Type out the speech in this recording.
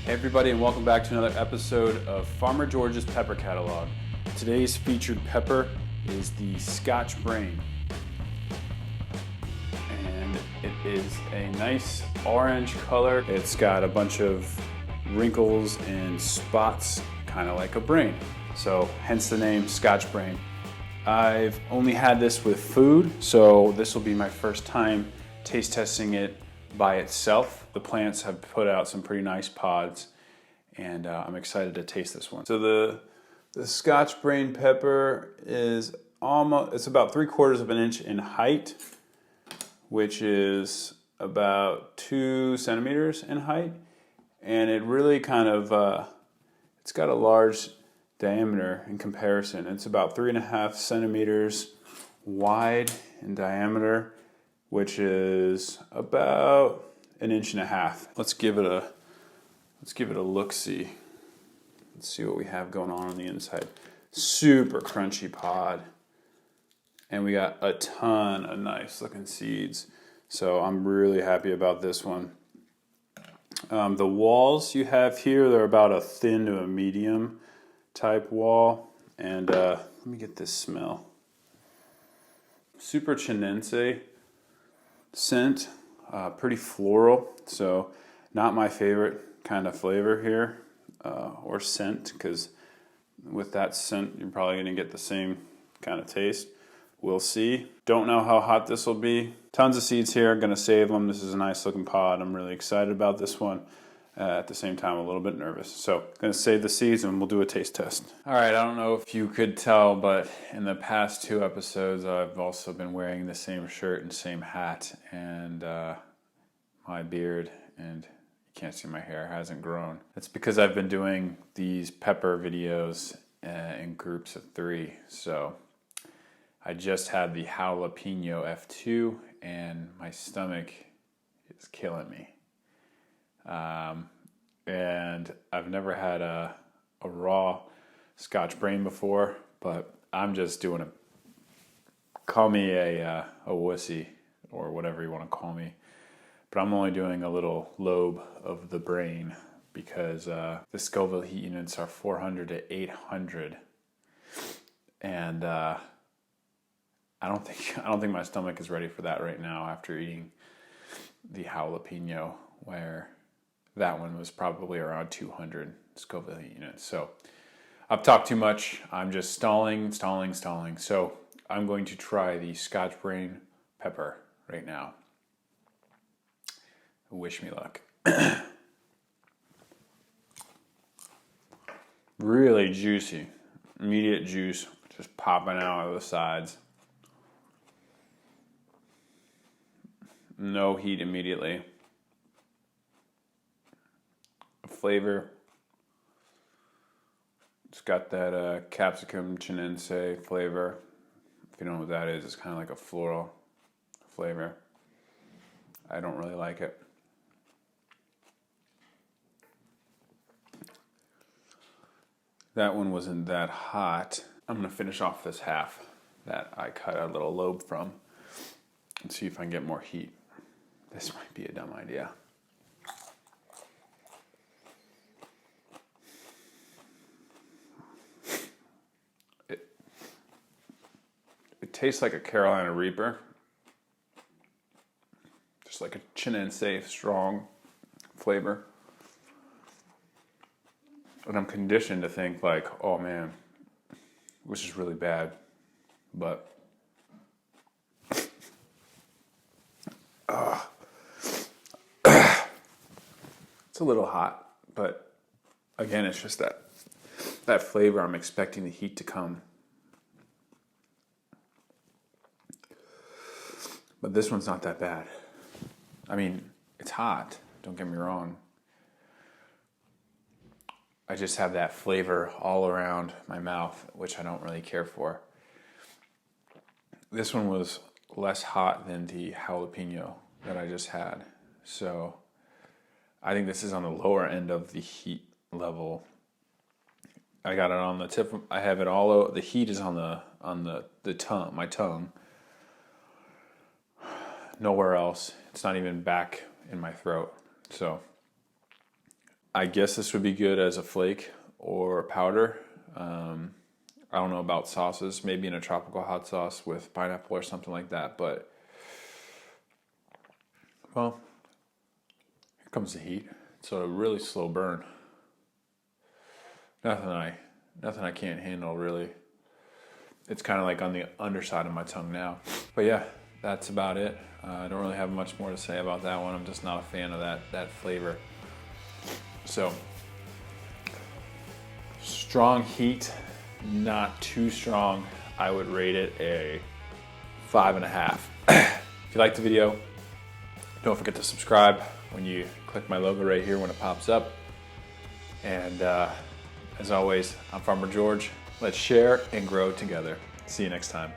Hey everybody, and welcome back to another episode of Farmer George's Pepper Catalog. Today's featured pepper is the Scotch Brain. And it is a nice orange color. It's got a bunch of wrinkles and spots, kind of like a brain. So hence the name Scotch Brain. I've only had this with food, so this will be my first time taste testing it by itself. The plants have put out some pretty nice pods, and I'm excited to taste this one. So the Scotch Brain pepper is it's about 3/4 of an inch in height, which is about 2 centimeters in height, and it really kind of it's got a large diameter in comparison. It's about 3.5 centimeters wide in diameter, which is about 1.5 inches. Let's give it a look-see. Let's see what we have going on the inside. Super crunchy pod. And we got a ton of nice looking seeds. So I'm really happy about this one. The walls you have here, they're about a thin to a medium type wall. And let me get this smell. Super chinense scent, pretty floral, so not my favorite kind of flavor here, or scent, because with that scent you're probably going to get the same kind of taste. We'll see. Don't know how hot this will be. Tons of seeds here, going to save them. This is a nice looking pod. I'm really excited about this one. At the same time, a little bit nervous. So, going to save the seeds and we'll do a taste test. All right, I don't know if you could tell, but in the past 2 episodes, I've also been wearing the same shirt and same hat, and my beard, and you can't see my hair, hasn't grown. That's because I've been doing these pepper videos in groups of 3. So, I just had the jalapeno F2, and my stomach is killing me. And I've never had a raw Scotch Brain before, but I'm just doing call me a wussy or whatever you want to call me, but I'm only doing a little lobe of the brain because the Scoville heat units are 400 to 800, and I don't think my stomach is ready for that right now after eating the jalapeno, where that one was probably around 200 Scoville units. So I've talked too much. I'm just stalling. So I'm going to try the Scotch Brain pepper right now. Wish me luck. Really juicy. Immediate juice just popping out of the sides. No heat immediately. Flavor, it's got that capsicum chinense flavor. If you don't know what that is, it's kind of like a floral flavor. I don't really like it. That one wasn't that hot. I'm going to finish off this half that I cut a little lobe from and see if I can get more heat. This might be a dumb idea. It tastes like a Carolina Reaper, just like a chinense strong flavor. And I'm conditioned to think like, oh man, this is really bad, but it's a little hot. But again, it's just that flavor. I'm expecting the heat to come. But this one's not that bad. I mean, it's hot, don't get me wrong. I just have that flavor all around my mouth, which I don't really care for. This one was less hot than the jalapeno that I just had. So I think this is on the lower end of the heat level. I got it on the tip. I have it all over. The heat is on the tongue, my tongue. Nowhere else. It's not even back in my throat. So I guess this would be good as a flake or a powder. I don't know about sauces, maybe in a tropical hot sauce with pineapple or something like that, but well, here comes the heat. It's a really slow burn. Nothing I can't handle really. It's kind of like on the underside of my tongue now. But yeah, that's about it. I don't really have much more to say about that one. I'm just not a fan of that flavor. So, strong heat, not too strong. I would rate it a 5.5. If you liked the video, don't forget to subscribe when you click my logo right here when it pops up. And as always, I'm Farmer George. Let's share and grow together. See you next time.